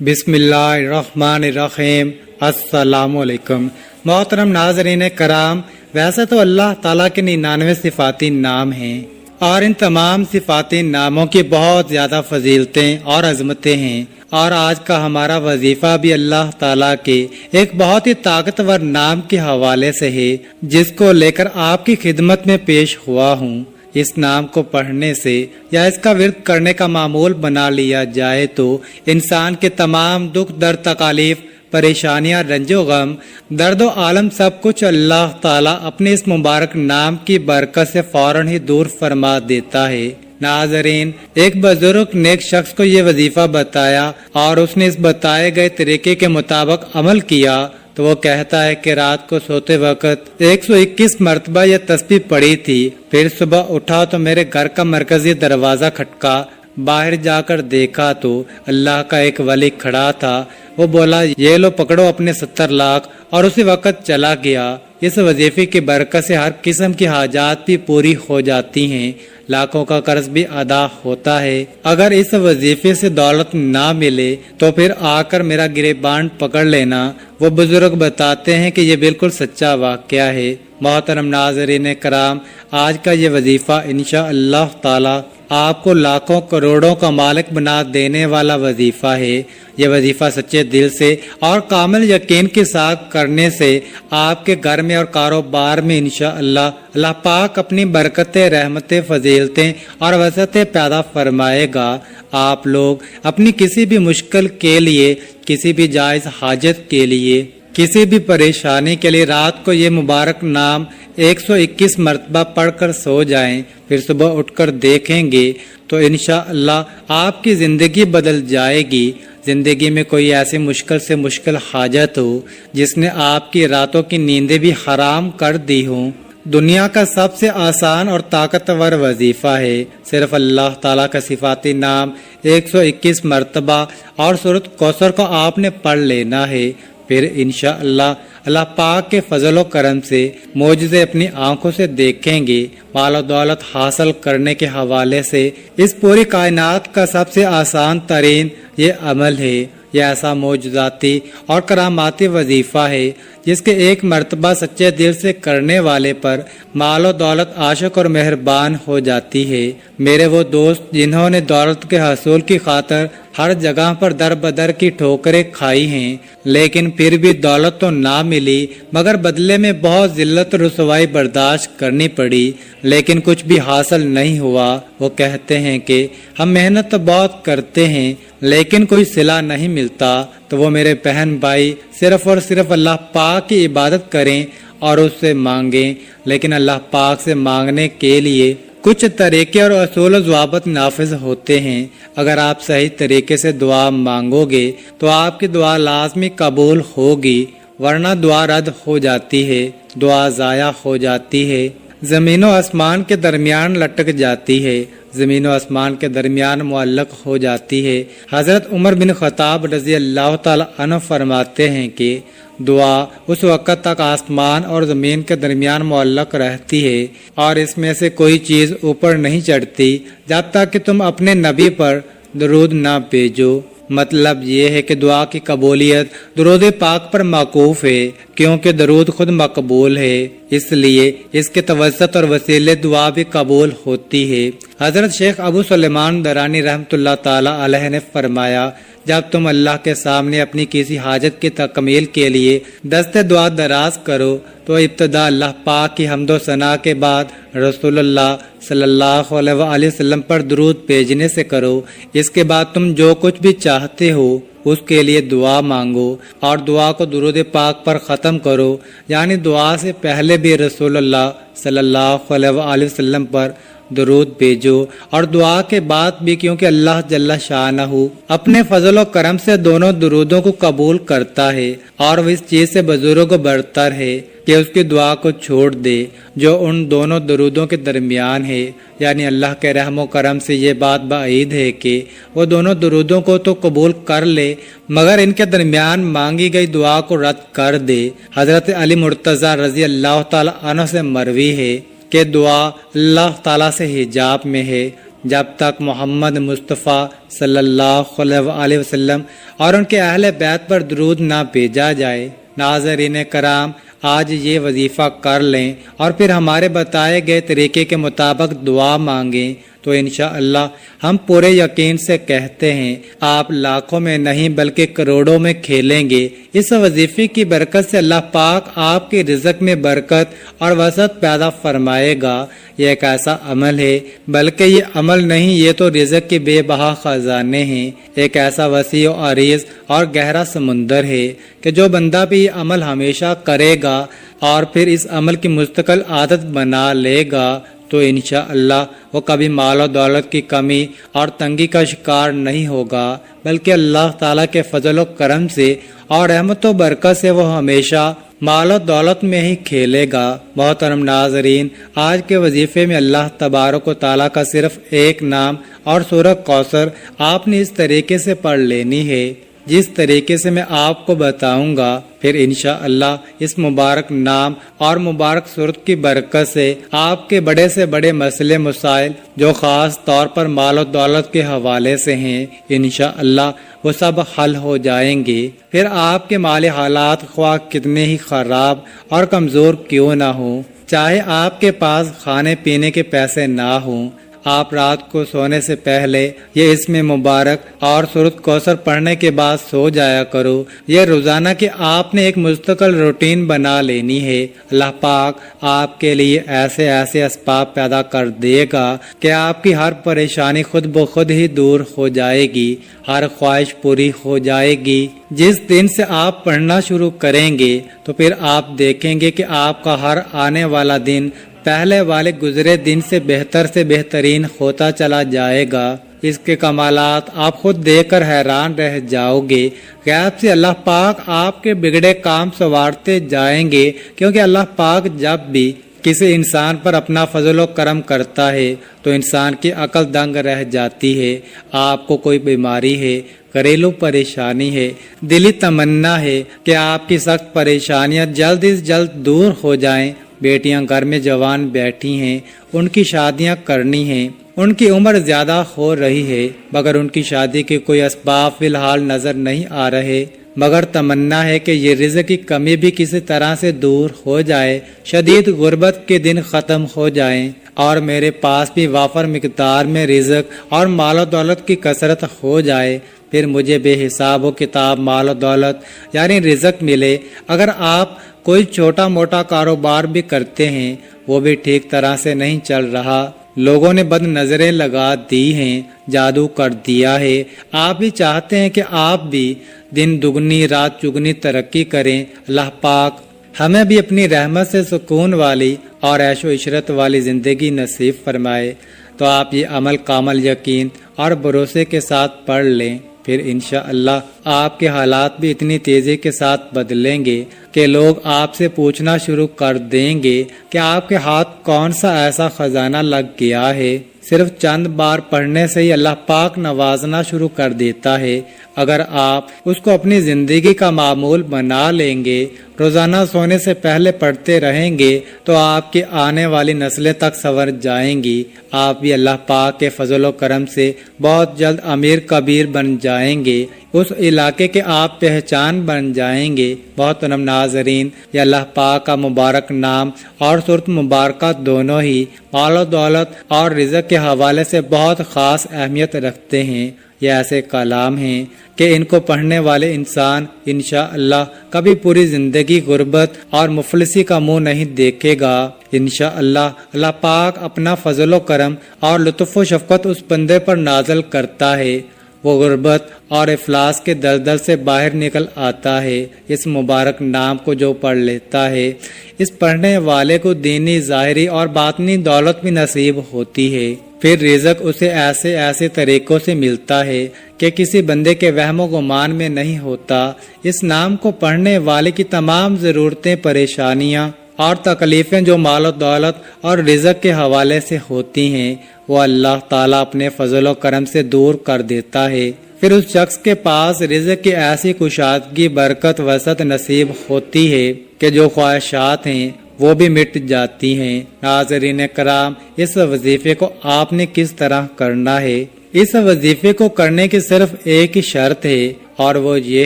بسم اللہ الرحمن الرحیم۔ السلام علیکم محترم ناظرین کرام، ویسے تو اللہ تعالیٰ کے 99 صفاتی نام ہیں اور ان تمام صفاتی ناموں کی بہت زیادہ فضیلتیں اور عظمتیں ہیں، اور آج کا ہمارا وظیفہ بھی اللہ تعالیٰ کے ایک بہت ہی طاقتور نام کے حوالے سے ہے، جس کو لے کر آپ کی خدمت میں پیش ہوا ہوں۔ اس نام کو پڑھنے سے یا اس کا ورد کرنے کا معمول بنا لیا جائے تو انسان کے تمام دکھ درد تکالیف پریشانیاں رنج و غم درد و عالم سب کچھ اللہ تعالیٰ اپنے اس مبارک نام کی برکت سے فوراً ہی دور فرما دیتا ہے۔ ناظرین، ایک بزرگ نیک شخص کو یہ وظیفہ بتایا اور اس نے اس بتائے گئے طریقے کے مطابق عمل کیا تو وہ کہتا ہے کہ رات کو سوتے وقت 121 مرتبہ یہ تسبیح پڑھی تھی، پھر صبح اٹھا تو میرے گھر کا مرکزی دروازہ کھٹکا، باہر جا کر دیکھا تو اللہ کا ایک ولی کھڑا تھا۔ وہ بولا، یہ لو پکڑو اپنے 70 لاکھ، اور اسی وقت چلا گیا۔ اس وظیفے کی برکت سے ہر قسم کی حاجات بھی پوری ہو جاتی ہیں، لاکھوں کا قرض بھی ادا ہوتا ہے۔ اگر اس وظیفے سے دولت نہ ملے تو پھر آ کر میرا گریبان پکڑ لینا۔ وہ بزرگ بتاتے ہیں کہ یہ بالکل سچا واقعہ ہے۔ محترم ناظرین کرام، آج کا یہ وظیفہ انشاءاللہ تعالی آپ کو لاکھوں کروڑوں کا مالک بنا دینے والا وظیفہ ہے۔ یہ وظیفہ سچے دل سے اور کامل یقین کے ساتھ کرنے سے آپ کے گھر میں اور کاروبار میں انشاءاللہ اللہ پاک اپنی برکتیں، رحمتیں، فضیلتیں اور وسعتیں پیدا فرمائے گا۔ آپ لوگ اپنی کسی بھی مشکل کے لیے، کسی بھی جائز حاجت کے لیے، کسی بھی پریشانی کے لیے رات کو یہ مبارک نام 121 مرتبہ پڑھ کر سو جائیں، پھر صبح اٹھ کر دیکھیں گے تو انشاءاللہ آپ کی زندگی بدل جائے گی۔ زندگی میں کوئی ایسی مشکل سے مشکل حاجت ہو جس نے آپ کی راتوں کی نیندیں بھی حرام کر دی ہوں، دنیا کا سب سے آسان اور طاقتور وظیفہ ہے۔ صرف اللہ تعالیٰ کا صفاتی نام 121 مرتبہ اور سورۃ کوثر کو آپ نے پڑھ لینا ہے، پھر انشاءاللہ اللہ پاک کے فضل و کرم سے معجزے اپنی آنکھوں سے دیکھیں گے۔ مال و دولت حاصل کرنے کے حوالے سے اس پوری کائنات کا سب سے آسان ترین یہ عمل ہے۔ یہ ایسا معجزاتی اور کراماتی وظیفہ ہے جس کے ایک مرتبہ سچے دل سے کرنے والے پر مال و دولت عاشق اور مہربان ہو جاتی ہے۔ میرے وہ دوست جنہوں نے دولت کے حصول کی خاطر ہر جگہ پر در بدر کی ٹھوکریں کھائی ہیں، لیکن پھر بھی دولت تو نہ ملی مگر بدلے میں بہت ذلت رسوائی برداشت کرنی پڑی، لیکن کچھ بھی حاصل نہیں ہوا۔ وہ کہتے ہیں کہ ہم محنت تو بہت کرتے ہیں لیکن کوئی صلہ نہیں ملتا۔ تو وہ میرے بہن بھائی صرف اور صرف اللہ پاک کی عبادت کریں اور اس سے مانگیں، لیکن اللہ پاک سے مانگنے کے لیے کچھ طریقے اور اصول و ضوابط نافذ ہوتے ہیں۔ اگر آپ صحیح طریقے سے دعا مانگو گے تو آپ کی دعا لازمی قبول ہوگی، ورنہ دعا رد ہو جاتی ہے، دعا ضائع ہو جاتی ہے، زمین و آسمان کے درمیان لٹک جاتی ہے، زمین و آسمان کے درمیان معلق ہو جاتی ہے۔ حضرت عمر بن خطاب رضی اللہ تعالی عنہ فرماتے ہیں کہ دعا اس وقت تک آسمان اور زمین کے درمیان معلق رہتی ہے اور اس میں سے کوئی چیز اوپر نہیں چڑھتی جب تک کہ تم اپنے نبی پر درود نہ بھیجو۔ مطلب یہ ہے کہ دعا کی قبولیت درود پاک پر موقوف ہے، کیونکہ درود خود مقبول ہے، اس لیے اس کے توسط اور وسیلے دعا بھی قبول ہوتی ہے۔ حضرت شیخ ابو سلیمان درانی رحمۃ اللہ تعالی علیہ نے فرمایا، جب تم اللہ کے سامنے اپنی کسی حاجت کی تکمیل کے لیے دست دعا دراز کرو تو ابتدا اللہ پاک کی حمد و ثنا کے بعد رسول اللہ صلی اللہ علیہ وآلہ وسلم پر درود بھیجنے سے کرو۔ اس کے بعد تم جو کچھ بھی چاہتے ہو اس کے لیے دعا مانگو اور دعا کو درود پاک پر ختم کرو، یعنی دعا سے پہلے بھی رسول اللہ صلی اللہ علیہ وآلہ وسلم پر درود بھیجو اور دعا کے بعد بھی، کیونکہ اللہ جل شانہ اپنے فضل و کرم سے دونوں درودوں کو قبول کرتا ہے اور وہ اس چیز سے بزرگ برتر ہے کہ اس کی دعا کو چھوڑ دے جو ان دونوں درودوں کے درمیان ہے۔ یعنی اللہ کے رحم و کرم سے یہ بات بعید ہے کہ وہ دونوں درودوں کو تو قبول کر لے مگر ان کے درمیان مانگی گئی دعا کو رد کر دے۔ حضرت علی مرتضیٰ رضی اللہ تعالی عنہ سے مروی ہے کہ دعا اللہ تعالیٰ سے حجاب میں ہے، جب تک محمد مصطفیٰ صلی اللہ علیہ وسلم اور ان کے اہل بیت پر درود نہ بھیجا جائے۔ ناظرین کرام، آج یہ وظیفہ کر لیں اور پھر ہمارے بتائے گئے طریقے کے مطابق دعا مانگیں تو انشاءاللہ ہم پورے یقین سے کہتے ہیں آپ لاکھوں میں نہیں بلکہ کروڑوں میں کھیلیں گے۔ اس وظیفے کی برکت سے اللہ پاک آپ کے رزق میں برکت اور وسعت پیدا فرمائے گا۔ یہ ایک ایسا عمل ہے، بلکہ یہ عمل نہیں، یہ تو رزق کے بے بہا خزانے ہیں، ایک ایسا وسیع و عریض اور گہرا سمندر ہے کہ جو بندہ بھی یہ عمل ہمیشہ کرے گا اور پھر اس عمل کی مستقل عادت بنا لے گا تو انشاءاللہ وہ کبھی مال و دولت کی کمی اور تنگی کا شکار نہیں ہوگا، بلکہ اللہ تعالیٰ کے فضل و کرم سے اور رحمت و برکت سے وہ ہمیشہ مال و دولت میں ہی کھیلے گا۔ محترم ناظرین، آج کے وظیفے میں اللہ تبارک و تعالیٰ کا صرف ایک نام اور سورہ کوثر آپ نے اس طریقے سے پڑھ لینی ہے جس طریقے سے میں آپ کو بتاؤں گا۔ پھر انشاءاللہ اس مبارک نام اور مبارک سورت کی برکت سے آپ کے بڑے سے بڑے مسئلے مسائل جو خاص طور پر مال و دولت کے حوالے سے ہیں انشاءاللہ وہ سب حل ہو جائیں گے۔ پھر آپ کے مالی حالات خواہ کتنے ہی خراب اور کمزور کیوں نہ ہوں، چاہے آپ کے پاس کھانے پینے کے پیسے نہ ہوں، آپ رات کو سونے سے پہلے یہ اسم مبارک اور سورۃ کوثر پڑھنے کے بعد سو جایا کرو۔ یہ روزانہ کی آپ نے ایک مستقل روٹین بنا لینی ہے۔ اللہ پاک آپ کے لیے ایسے ایسے اسباب پیدا کر دے گا کہ آپ کی ہر پریشانی خود بخود ہی دور ہو جائے گی، ہر خواہش پوری ہو جائے گی۔ جس دن سے آپ پڑھنا شروع کریں گے تو پھر آپ دیکھیں گے کہ آپ کا ہر آنے والا دن پہلے والے گزرے دن سے بہترین ہوتا چلا جائے گا۔ اس کے کمالات آپ خود دیکھ کر حیران رہ جاؤ گے۔ غیب سے اللہ پاک آپ کے بگڑے کام سنوارتے جائیں گے، کیونکہ اللہ پاک جب بھی کسی انسان پر اپنا فضل و کرم کرتا ہے تو انسان کی عقل دنگ رہ جاتی ہے۔ آپ کو کوئی بیماری ہے، گھریلو پریشانی ہے، دلی تمنا ہے کہ آپ کی سخت پریشانیاں جلد از جلد دور ہو جائیں، بیٹیاں گھر میں جوان بیٹھی ہیں، ان کی شادیاں کرنی ہیں، ان کی عمر زیادہ ہو رہی ہے مگر ان کی شادی کے کوئی اسباب فی الحال نظر نہیں آ رہے، مگر تمنا ہے کہ یہ رزق کی کمی بھی کسی طرح سے دور ہو جائے، شدید غربت کے دن ختم ہو جائیں اور میرے پاس بھی وافر مقدار میں رزق اور مال و دولت کی کثرت ہو جائے، پھر مجھے بے حساب و کتاب مال و دولت یعنی رزق ملے۔ اگر آپ کوئی چھوٹا موٹا کاروبار بھی کرتے ہیں وہ بھی ٹھیک طرح سے نہیں چل رہا، لوگوں نے بد نظریں لگا دی ہیں، جادو کر دیا ہے، آپ بھی چاہتے ہیں کہ آپ بھی دن دگنی رات چگنی ترقی کریں، اللہ پاک ہمیں بھی اپنی رحمت سے سکون والی اور عیش و عشرت والی زندگی نصیب فرمائے۔ تو آپ یہ عمل کامل یقین اور بھروسے کے ساتھ پڑھ لیں، پھر انشاءاللہ آپ کے حالات بھی اتنی تیزی کے ساتھ بدلیں گے کہ لوگ آپ سے پوچھنا شروع کر دیں گے کہ آپ کے ہاتھ کون سا ایسا خزانہ لگ گیا ہے۔ صرف چند بار پڑھنے سے ہی اللہ پاک نوازنا شروع کر دیتا ہے۔ اگر آپ اس کو اپنی زندگی کا معمول بنا لیں گے، روزانہ سونے سے پہلے پڑھتے رہیں گے تو آپ کی آنے والی نسلیں تک سنور جائیں گی، آپ بھی اللہ پاک کے فضل و کرم سے بہت جلد امیر کبیر بن جائیں گے، اس علاقے کے آپ پہچان بن جائیں گے۔ محترم ناظرین، یہ اللہ پاک کا مبارک نام اور سورت مبارکہ دونوں ہی مال و دولت اور رزق کے حوالے سے بہت خاص اہمیت رکھتے ہیں۔ یہ ایسے کلام ہیں کہ ان کو پڑھنے والے انسان انشاءاللہ کبھی پوری زندگی غربت اور مفلسی کا منہ نہیں دیکھے گا۔ انشاءاللہ اللہ پاک اپنا فضل و کرم اور لطف و شفقت اس بندے پر نازل کرتا ہے، وہ غربت اور افلاس کے دلدل سے باہر نکل آتا ہے۔ اس مبارک نام کو جو پڑھ لیتا ہے، اس پڑھنے والے کو دینی ظاہری اور باطنی دولت بھی نصیب ہوتی ہے۔ پھر رزق اسے ایسے ایسے طریقوں سے ملتا ہے کہ کسی بندے کے وہم و گمان میں نہیں ہوتا۔ اس نام کو پڑھنے والے کی تمام ضرورتیں، پریشانیاں اور تکلیفیں جو مال و دولت اور رزق کے حوالے سے ہوتی ہیں وہ اللہ تعالیٰ اپنے فضل و کرم سے دور کر دیتا ہے۔ پھر اس شخص کے پاس رزق کی ایسی کشادگی، برکت، وسعت نصیب ہوتی ہے کہ جو خواہشات ہیں وہ بھی مٹ جاتی ہیں۔ ناظرین کرام، اس وظیفے کو آپ نے کس طرح کرنا ہے؟ اس وظیفے کو کرنے کی صرف ایک ہی شرط ہے، اور وہ یہ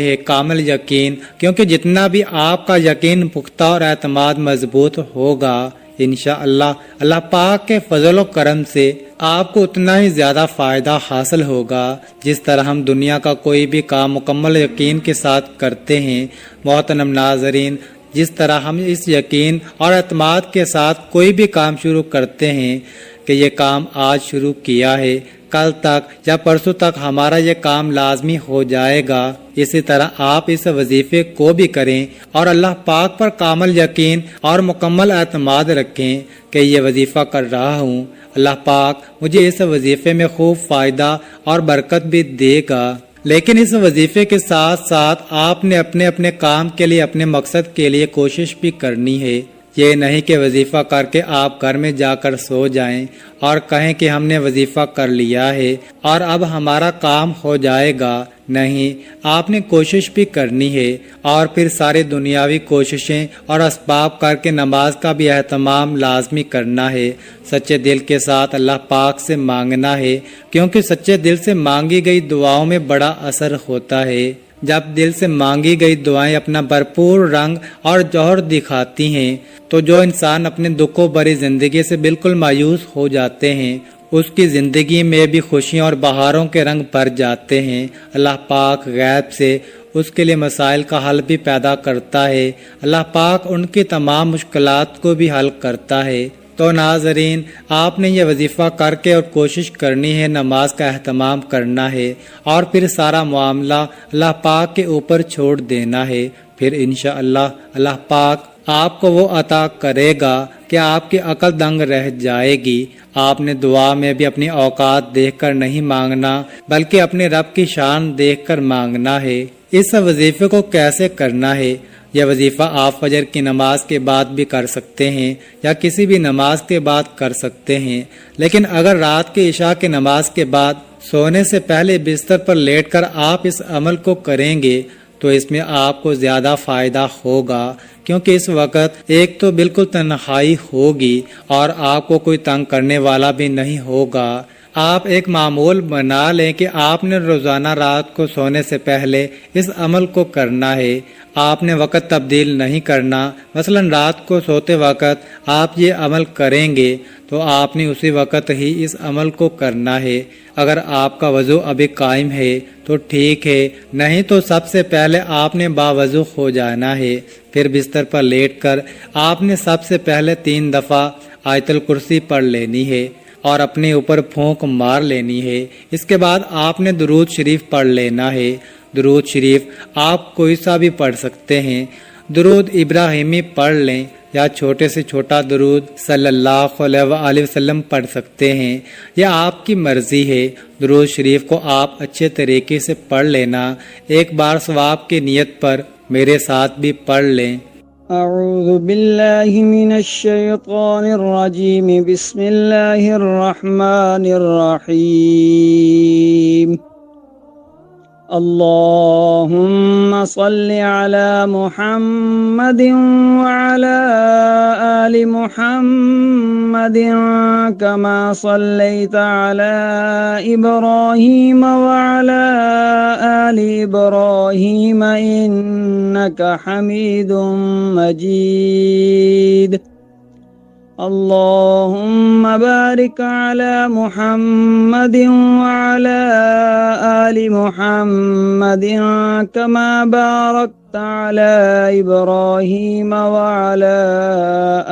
ہے کامل یقین، کیونکہ جتنا بھی آپ کا یقین پختہ اور اعتماد مضبوط ہوگا، انشاءاللہ اللہ پاک کے فضل و کرم سے آپ کو اتنا ہی زیادہ فائدہ حاصل ہوگا۔ جس طرح ہم دنیا کا کوئی بھی کام مکمل یقین کے ساتھ کرتے ہیں، محترم ناظرین، جس طرح ہم اس یقین اور اعتماد کے ساتھ کوئی بھی کام شروع کرتے ہیں کہ یہ کام آج شروع کیا ہے، کل تک یا پرسوں تک ہمارا یہ کام لازمی ہو جائے گا، اسی طرح آپ اس وظیفے کو بھی کریں اور اللہ پاک پر کامل یقین اور مکمل اعتماد رکھیں کہ یہ وظیفہ کر رہا ہوں، اللہ پاک مجھے اس وظیفے میں خوب فائدہ اور برکت بھی دے گا۔ لیکن اس وظیفے کے ساتھ ساتھ آپ نے اپنے اپنے کام کے لیے، اپنے مقصد کے لیے کوشش بھی کرنی ہے۔ یہ نہیں کہ وظیفہ کر کے آپ گھر میں جا کر سو جائیں اور کہیں کہ ہم نے وظیفہ کر لیا ہے اور اب ہمارا کام ہو جائے گا۔ نہیں، آپ نے کوشش بھی کرنی ہے، اور پھر ساری دنیاوی کوششیں اور اسباب کر کے نماز کا بھی اہتمام لازمی کرنا ہے۔ سچے دل کے ساتھ اللہ پاک سے مانگنا ہے، کیونکہ سچے دل سے مانگی گئی دعاؤں میں بڑا اثر ہوتا ہے۔ جب دل سے مانگی گئی دعائیں اپنا بھرپور رنگ اور جوہر دکھاتی ہیں تو جو انسان اپنے دکھوں بھری زندگی سے بالکل مایوس ہو جاتے ہیں، اس کی زندگی میں بھی خوشیوں اور بہاروں کے رنگ بھر جاتے ہیں۔ اللہ پاک غیب سے اس کے لیے مسائل کا حل بھی پیدا کرتا ہے۔ اللہ پاک ان کی تمام مشکلات کو بھی حل کرتا ہے۔ تو ناظرین، آپ نے یہ وظیفہ کر کے اور کوشش کرنی ہے، نماز کا اہتمام کرنا ہے، اور پھر سارا معاملہ اللہ پاک کے اوپر چھوڑ دینا ہے۔ پھر انشاءاللہ اللہ پاک آپ کو وہ عطا کرے گا کہ آپ کی عقل دنگ رہ جائے گی۔ آپ نے دعا میں بھی اپنی اوقات دیکھ کر نہیں مانگنا، بلکہ اپنے رب کی شان دیکھ کر مانگنا ہے۔ اس وظیفے کو کیسے کرنا ہے؟ یہ وظیفہ آپ فجر کی نماز کے بعد بھی کر سکتے ہیں یا کسی بھی نماز کے بعد کر سکتے ہیں، لیکن اگر رات کی عشاء کی نماز کے بعد سونے سے پہلے بستر پر لیٹ کر آپ اس عمل کو کریں گے تو اس میں آپ کو زیادہ فائدہ ہوگا، کیونکہ اس وقت ایک تو بالکل تنہائی ہوگی اور آپ کو کوئی تنگ کرنے والا بھی نہیں ہوگا۔ آپ ایک معمول بنا لیں کہ آپ نے روزانہ رات کو سونے سے پہلے اس عمل کو کرنا ہے۔ آپ نے وقت تبدیل نہیں کرنا، مثلا رات کو سوتے وقت آپ یہ عمل کریں گے تو آپ نے اسی وقت ہی اس عمل کو کرنا ہے۔ اگر آپ کا وضو ابھی قائم ہے تو ٹھیک ہے، نہیں تو سب سے پہلے آپ نے باوضو ہو جانا ہے۔ پھر بستر پر لیٹ کر آپ نے سب سے پہلے 3 دفعہ آیت الکرسی پڑھ لینی ہے اور اپنے اوپر پھونک مار لینی ہے۔ اس کے بعد آپ نے درود شریف پڑھ لینا ہے۔ درود شریف آپ کوئی سا بھی پڑھ سکتے ہیں، درود ابراہیمی پڑھ لیں یا چھوٹے سے چھوٹا درود صلی اللہ علیہ وآلہ وسلم پڑھ سکتے ہیں، یہ آپ کی مرضی ہے۔ درود شریف کو آپ اچھے طریقے سے پڑھ لینا، ایک بار ثواب کی نیت پر میرے ساتھ بھی پڑھ لیں۔ اعوذ باللہ من الشیطان الرجیم، بسم اللہ الرحمن الرحیم۔ اللہم صل علی محمد وعلی آل محمد کما صلیت علی ابراہیم وعلی آل ابراہیم انک حمید مجید۔ اللہم بارک علی محمد وعلی آل محمد کما بارکت علی ابراہیم وعلی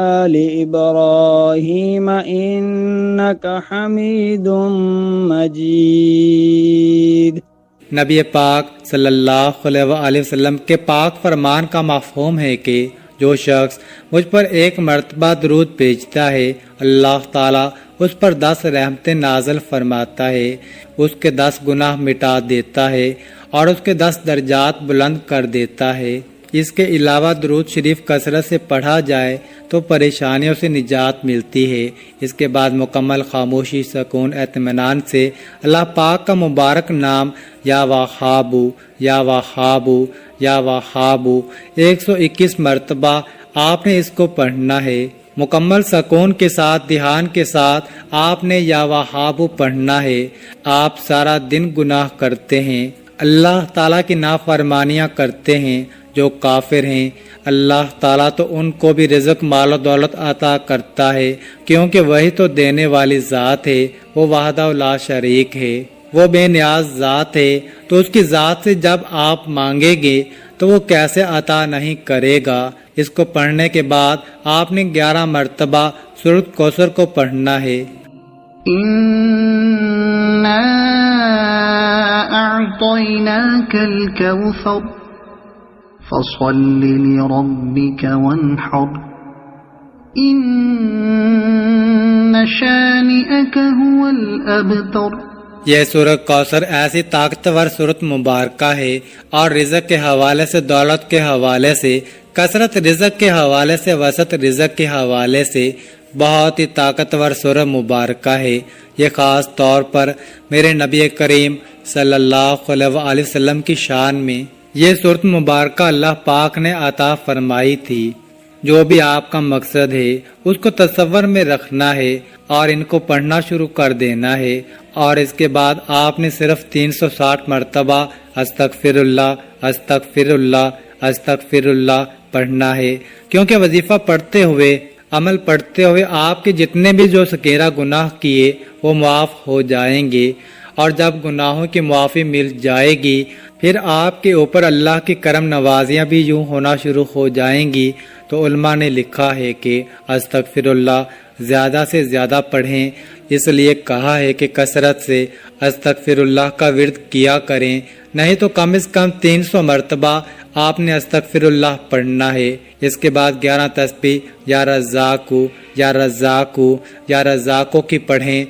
آل ابراہیم انک حمید مجید۔ نبی پاک صلی اللہ علیہ وآلہ وسلم کے پاک فرمان کا مفہوم ہے کہ جو شخص مجھ پر ایک مرتبہ درود بھیجتا ہے، اللہ تعالیٰ اس پر 10 رحمتیں نازل فرماتا ہے، اس کے 10 گناہ مٹا دیتا ہے اور اس کے 10 درجات بلند کر دیتا ہے۔ اس کے علاوہ درود شریف کثرت سے پڑھا جائے تو پریشانیوں سے نجات ملتی ہے۔ اس کے بعد مکمل خاموشی، سکون، اطمینان سے اللہ پاک کا مبارک نام یا وہابو یا وہابو یا وہابو 121 مرتبہ آپ نے اس کو پڑھنا ہے۔ مکمل سکون کے ساتھ، دھیان کے ساتھ آپ نے یا وہابو پڑھنا ہے۔ آپ سارا دن گناہ کرتے ہیں، اللہ تعالیٰ کی نافرمانیاں کرتے ہیں۔ جو کافر ہیں اللہ تعالیٰ تو ان کو بھی رزق، مال و دولت عطا کرتا ہے، کیونکہ وہی تو دینے والی ذات ہے، وہ وحدہ لا شریک ہے، وہ بے نیاز ذات ہے۔ تو اس کی ذات سے جب آپ مانگیں گے تو وہ کیسے عطا نہیں کرے گا۔ اس کو پڑھنے کے بعد آپ نے 11 مرتبہ سورۃ کوثر کو پڑھنا ہے۔ إنا أعطيناك الكوثر فصل لربك وانحر إن شانئك هو الأبتر۔ یہ سورۃ کوثر ایسی طاقتور سورۃ مبارکہ ہے، اور رزق کے حوالے سے، دولت کے حوالے سے، کثرت رزق کے حوالے سے، وسعت رزق کے حوالے سے بہت ہی طاقتور سورہ مبارکہ ہے۔ یہ خاص طور پر میرے نبی کریم صلی اللہ علیہ وسلم کی شان میں یہ سورۃ مبارکہ اللہ پاک نے عطا فرمائی تھی۔ جو بھی آپ کا مقصد ہے اس کو تصور میں رکھنا ہے اور ان کو پڑھنا شروع کر دینا ہے، اور اس کے بعد آپ نے صرف 360 مرتبہ استغفر اللہ استغفر اللہ استغفر اللہ پڑھنا ہے، کیونکہ وظیفہ پڑھتے ہوئے، عمل پڑھتے ہوئے آپ کے جتنے بھی جو سکیرہ گناہ کیے وہ معاف ہو جائیں گے، اور جب گناہوں کی معافی مل جائے گی پھر آپ کے اوپر اللہ کی کرم نوازیاں بھی یوں ہونا شروع ہو جائیں گی۔ تو علماء نے لکھا ہے کہ استغفر اللہ زیادہ سے زیادہ پڑھیں، اس لیے کہا ہے کہ کثرت سے استغفر اللہ کا ورد کیا کریں، نہیں تو کم از کم 300 مرتبہ آپ نے استغفر اللہ پڑھنا ہے۔ اس کے بعد 11 تسبیح یا رزاقو یا رزاقو یا رزاقو کی پڑھیں۔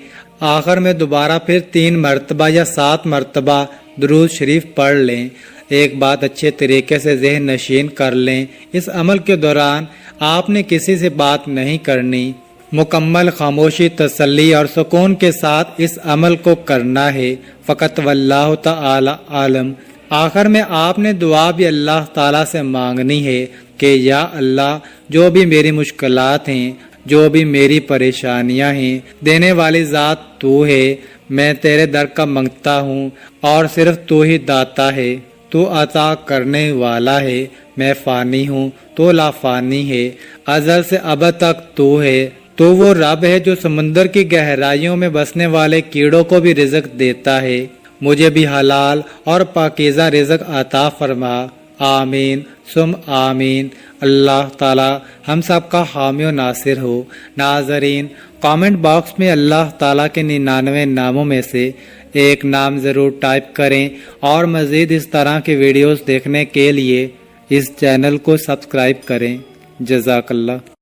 آخر میں دوبارہ پھر 3 مرتبہ یا 7 مرتبہ درود شریف پڑھ لیں۔ ایک بات اچھے طریقے سے ذہن نشین کر لیں، اس عمل کے دوران آپ نے کسی سے بات نہیں کرنی، مکمل خاموشی، تسلی اور سکون کے ساتھ اس عمل کو کرنا ہے۔ فقط واللہ تعالی عالم۔ آخر میں آپ نے دعا بھی اللہ تعالیٰ سے مانگنی ہے کہ یا اللہ، جو بھی میری مشکلات ہیں، جو بھی میری پریشانیاں ہیں، دینے والی ذات تو ہے، میں تیرے در کا منگتا ہوں، اور صرف تو ہی داتا ہے، تو عطا کرنے والا ہے، میں فانی ہوں، تو لا فانی ہے، ازل سے ابد تک تو ہے، تو وہ رب ہے جو سمندر کی گہرائیوں میں بسنے والے کیڑوں کو بھی رزق دیتا ہے، مجھے بھی حلال اور پاکیزہ رزق عطا فرما، آمین ثم آمین۔ اللہ تعالی ہم سب کا حامی و ناصر ہو۔ ناظرین، کامنٹ باکس میں اللہ تعالیٰ کے 99 ناموں میں سے ایک نام ضرور ٹائپ کریں، اور مزید اس طرح کے ویڈیوز دیکھنے کے لیے اس چینل کو سبسکرائب کریں۔ جزاک اللہ۔